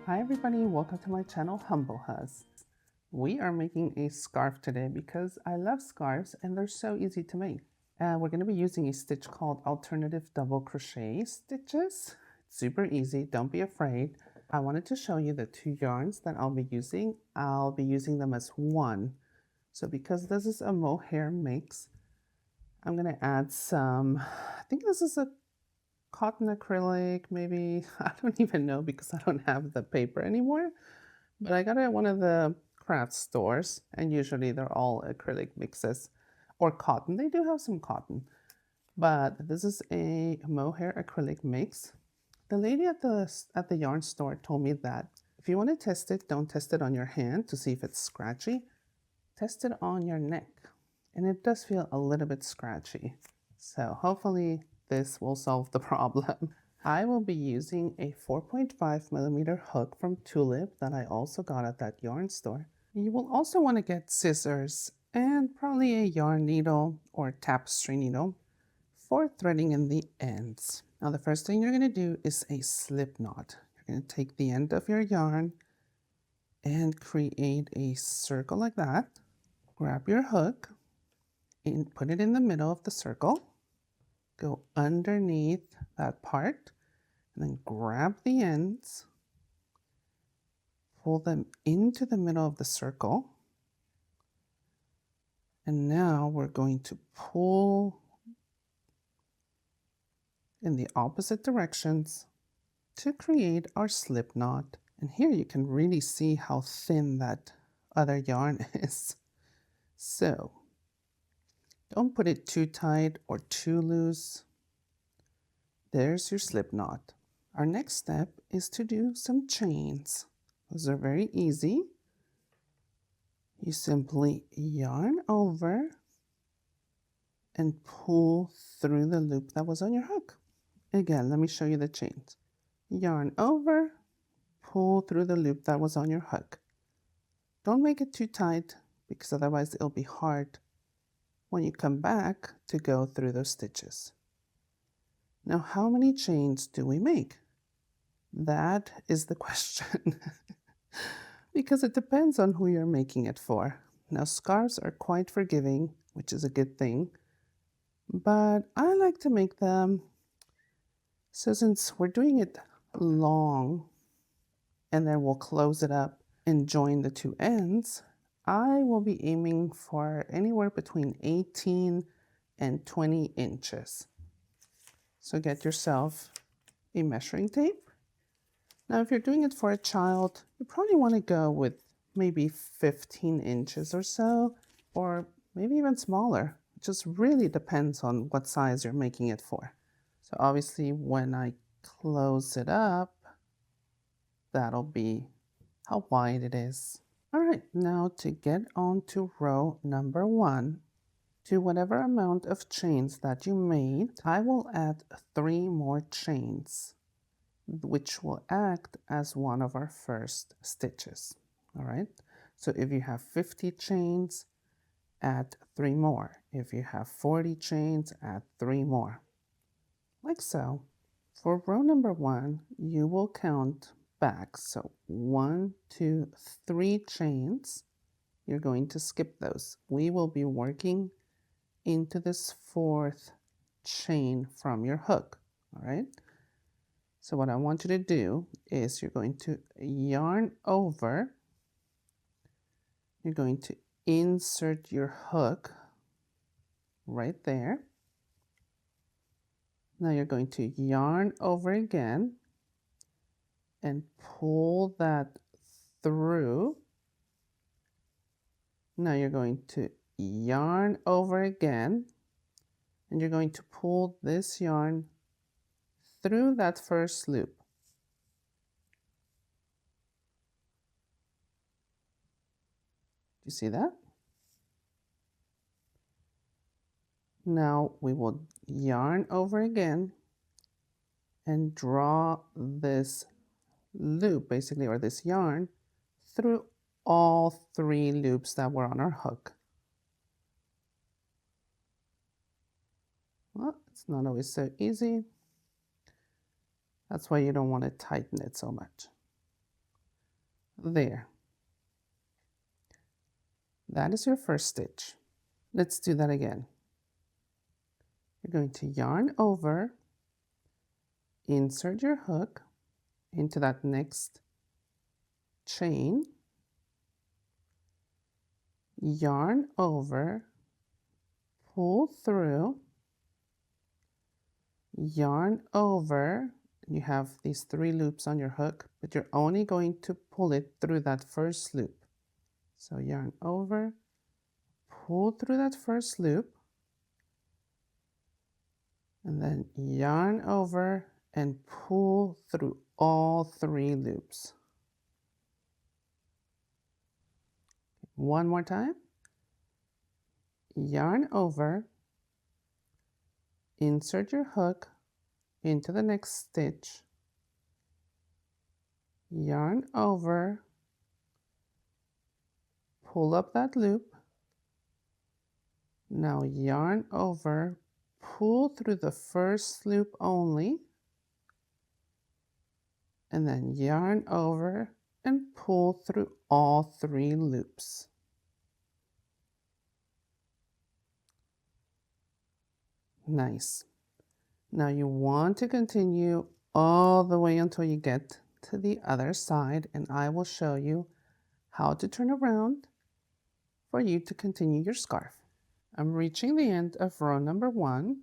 Hi everybody, welcome to my channel Humble Hus. We are making a scarf today because I love scarves and they're so easy to make. We're going to be using a stitch called alternative double crochet stitches. It's super easy, don't be afraid. I wanted to show you the two yarns that I'll be using. I'll be using them as one. So because this is a mohair mix, I'm going to add some, I think this is a cotton acrylic, maybe. I don't even know because I don't have the paper anymore. But I got it at one of the craft stores, and usually they're all acrylic mixes or cotton. They do have some cotton, but this is a mohair acrylic mix. The lady at the yarn store told me that if you want to test it, don't test it on your hand to see if it's scratchy. Test it on your neck, and it does feel a little bit scratchy. So hopefully this will solve the problem. I will be using a 4.5mm hook from Tulip that I also got at that yarn store. You will also want to get scissors and probably a yarn needle or tapestry needle for threading in the ends. Now the first thing you're going to do is a slip knot. You're going to take the end of your yarn and create a circle like that. Grab your hook and put it in the middle of the circle. Go underneath that part and then grab the ends, pull them into the middle of the circle. And now we're going to pull in the opposite directions to create our slip knot. And here you can really see how thin that other yarn is. So don't put it too tight or too loose. There's your slip knot. Our next step is to do some chains. Those are very easy. You simply yarn over and pull through the loop that was on your hook. Again, let me show you the chains. Yarn over, pull through the loop that was on your hook. Don't make it too tight because otherwise it'll be hard when you come back to go through those stitches. Now, how many chains do we make? That is the question. Because it depends on who you're making it for. Now, scarves are quite forgiving, which is a good thing, but I like to make them so since we're doing it long and then we'll close it up and join the two ends, I will be aiming for anywhere between 18 and 20 inches. So get yourself a measuring tape. Now, if you're doing it for a child, you probably want to go with maybe 15 inches or so, or maybe even smaller. It just really depends on what size you're making it for. So obviously when I close it up, that'll be how wide it is. All right, now to get on to row number 1, to whatever amount of chains that you made, I will add 3 more chains, which will act as one of our first stitches. All right, so if you have 50 chains, add 3 more. If you have 40 chains, add 3 more. Like so. For row number 1, you will count back. So 1, 2, 3 chains. You're going to skip those. We will be working into this 4th chain from your hook. All right. So what I want you to do is you're going to yarn over. You're going to insert your hook right there. Now you're going to yarn over again and pull that through. Now you're going to yarn over again and you're going to pull this yarn through that first loop. Do you see that? Now we will yarn over again and draw this loop basically, or this yarn, through all 3 loops that were on our hook. Well, it's not always so easy. That's why you don't want to tighten it so much. there. That is your first stitch. Let's do that again. You're going to yarn over, insert your hook into that next chain, yarn over, pull through, yarn over. You have these 3 loops on your hook, but you're only going to pull it through that first loop. So yarn over, pull through that first loop, and then yarn over and pull through all 3 loops. One more time. Yarn over, insert your hook into the next stitch, yarn over, pull up that loop. Now yarn over, pull through the first loop only, and then yarn over and pull through all 3 loops. Nice. Now you want to continue all the way until you get to the other side, and I will show you how to turn around for you to continue your scarf. I'm reaching the end of row number 1.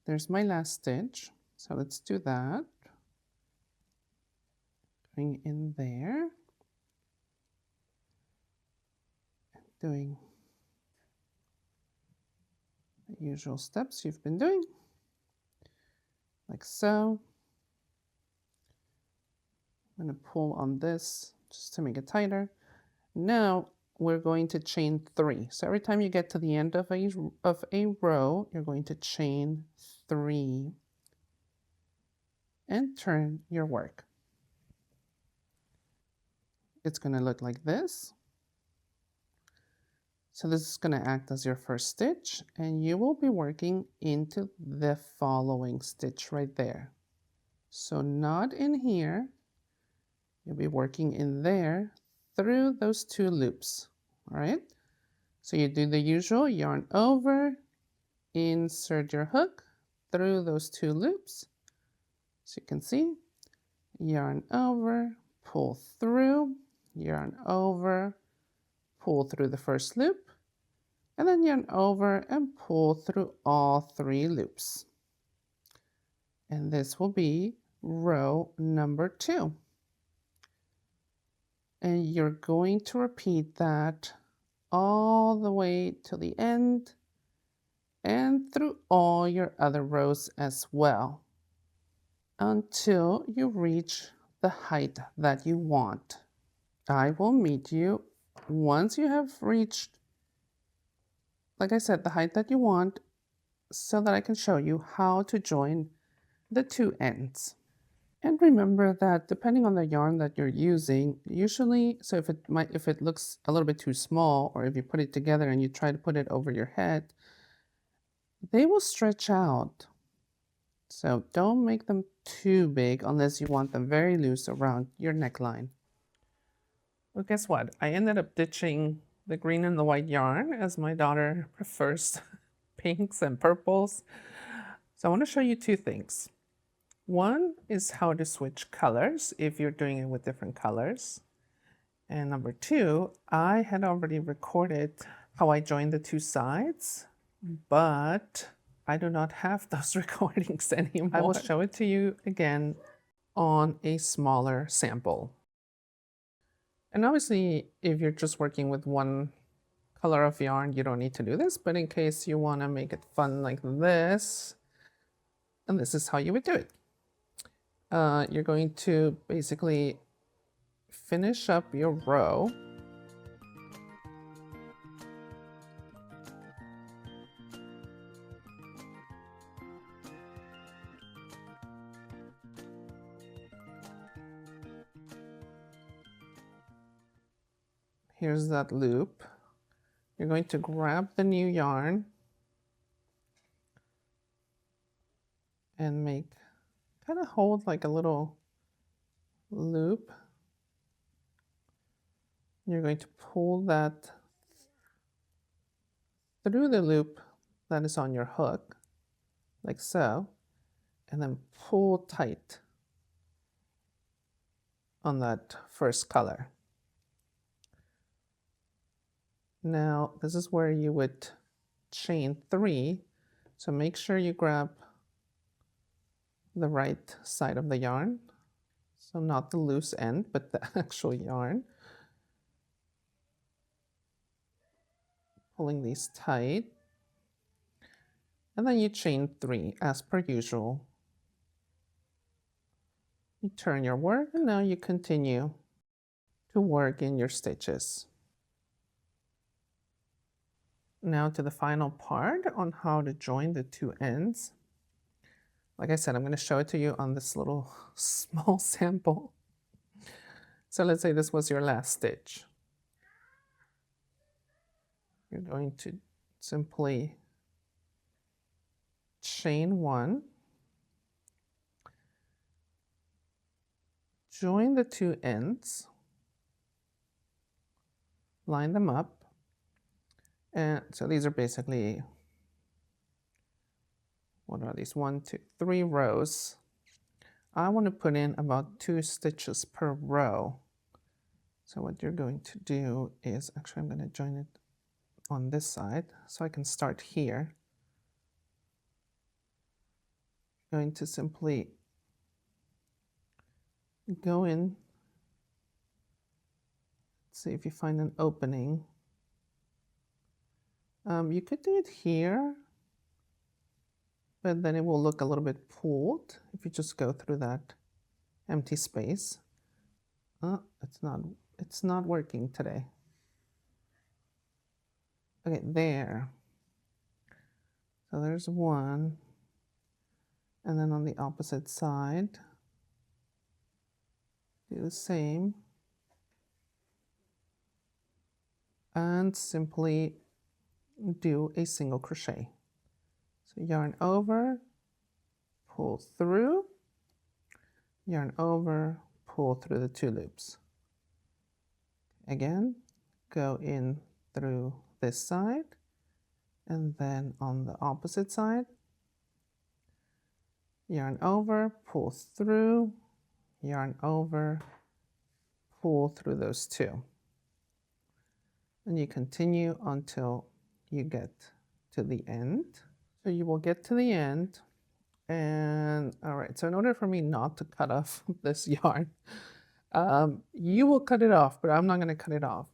There's my last stitch, so let's do that. Going in there, doing the usual steps you've been doing, like so. I'm going to pull on this just to make it tighter. Now we're going to chain 3. So every time you get to the end of a row, you're going to chain 3 and turn your work. It's going to look like this. So this is going to act as your first stitch, and you will be working into the following stitch right there. So not in here, you'll be working in there through those 2 loops. All right, so you do the usual, yarn over, insert your hook through those 2 loops. So you can see, yarn over, pull through, yarn over, pull through the first loop, and then yarn over and pull through all 3 loops. And this will be row number 2. And you're going to repeat that all the way to the end and through all your other rows as well until you reach the height that you want. I will meet you once you have reached, like I said, the height that you want, so that I can show you how to join the 2 ends. And remember that depending on the yarn that you're using, usually, so if it looks a little bit too small, or if you put it together and you try to put it over your head, they will stretch out. So don't make them too big unless you want them very loose around your neckline. Well, guess what? I ended up ditching the green and the white yarn as my daughter prefers pinks and purples. So I want to show you 2 things. One is how to switch colors if you're doing it with different colors. And number 2, I had already recorded how I joined the 2 sides, but I do not have those recordings anymore. I will show it to you again on a smaller sample. And obviously, if you're just working with one color of yarn, you don't need to do this, but in case you want to make it fun like this, and this is how you would do it. You're going to basically finish up your row. Here's that loop. You're going to grab the new yarn and kind of hold like a little loop You're going to pull that through the loop that is on your hook, like so, and then pull tight on that first color. Now, this is where you would chain 3, so make sure you grab the right side of the yarn, so not the loose end, but the actual yarn. Pulling these tight, and then you chain 3 as per usual. You turn your work, and now you continue to work in your stitches. Now to the final part on how to join the 2 ends. Like I said, I'm going to show it to you on this little small sample. So let's say this was your last stitch. You're going to simply chain 1, join the 2 ends, line them up, and so these are basically, what are these? 1, 2, 3 rows. I want to put in about 2 stitches per row. So what you're going to do is, actually I'm going to join it on this side, so I can start here. I'm going to simply go in, see if you find an opening. You could do it here, but then it will look a little bit pulled if you just go through that empty space. Oh, it's not working today. Okay, there. So there's 1, and then on the opposite side, do the same, and simply do a single crochet. So yarn over, pull through, yarn over, pull through the 2 loops. Again, go in through this side, and then on the opposite side, yarn over, pull through, yarn over, pull through those 2. And you continue until you get to the end. So you will get to the end, and all right, so in order for me not to cut off this yarn, you will cut it off, but I'm not going to cut it off.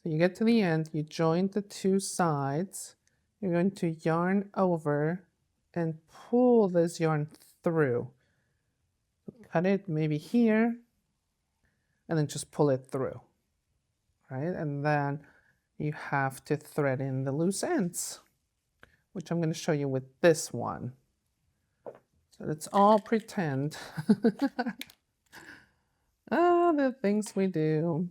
So you get to the end, you join the 2 sides, you're going to yarn over and pull this yarn through. Cut it maybe here, and then just pull it through, right? And then you have to thread in the loose ends, which I'm going to show you with this one. So let's all pretend. The things we do.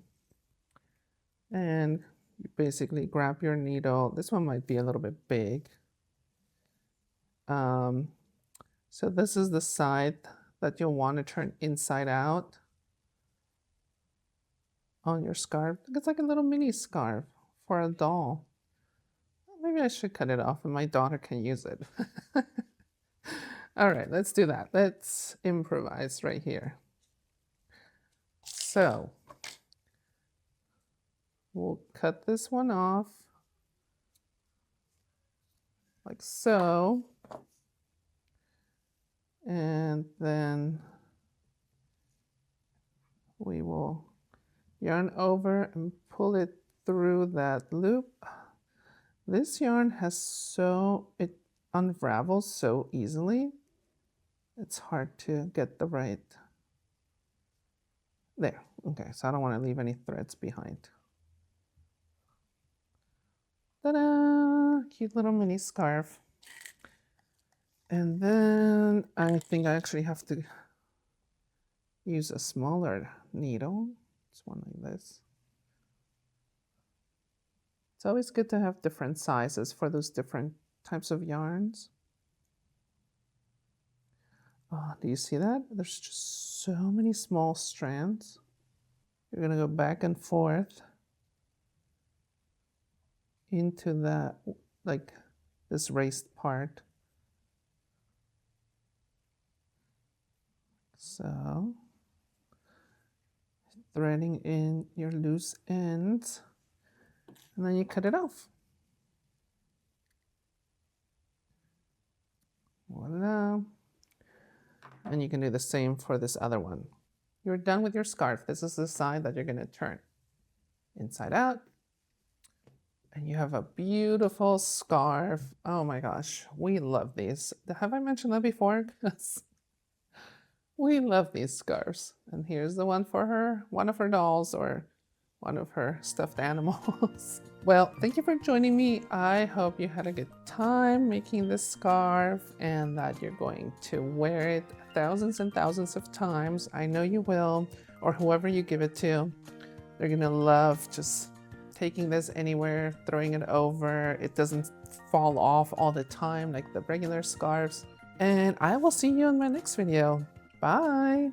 And you basically grab your needle. This one might be a little bit big. So this is the side that you'll want to turn inside out on your scarf. It's like a little mini scarf for a doll. Maybe I should cut it off and my daughter can use it. All right, let's do that. Let's improvise right here. So we'll cut this one off like so. And then we will yarn over and pull it through that loop. This yarn it unravels so easily. It's hard to get the right, there. Okay, so I don't want to leave any threads behind. Ta-da! Cute little mini scarf. And then I think I actually have to use a smaller needle. It's one like this. It's always good to have different sizes for those different types of yarns. Oh, do you see that? There's just so many small strands. You're gonna go back and forth. into the, like, this raised part. So, threading in your loose ends, and then you cut it off. Voila. And you can do the same for this other one. You're done with your scarf. This is the side that you're going to turn inside out. And you have a beautiful scarf. Oh my gosh, we love these. Have I mentioned that before? We love these scarves. And here's the one for her, one of her dolls or one of her stuffed animals. Well, thank you for joining me. I hope you had a good time making this scarf and that you're going to wear it thousands and thousands of times. I know you will, or whoever you give it to. They're gonna love just taking this anywhere, throwing it over. It doesn't fall off all the time like the regular scarves. And I will see you in my next video. Bye.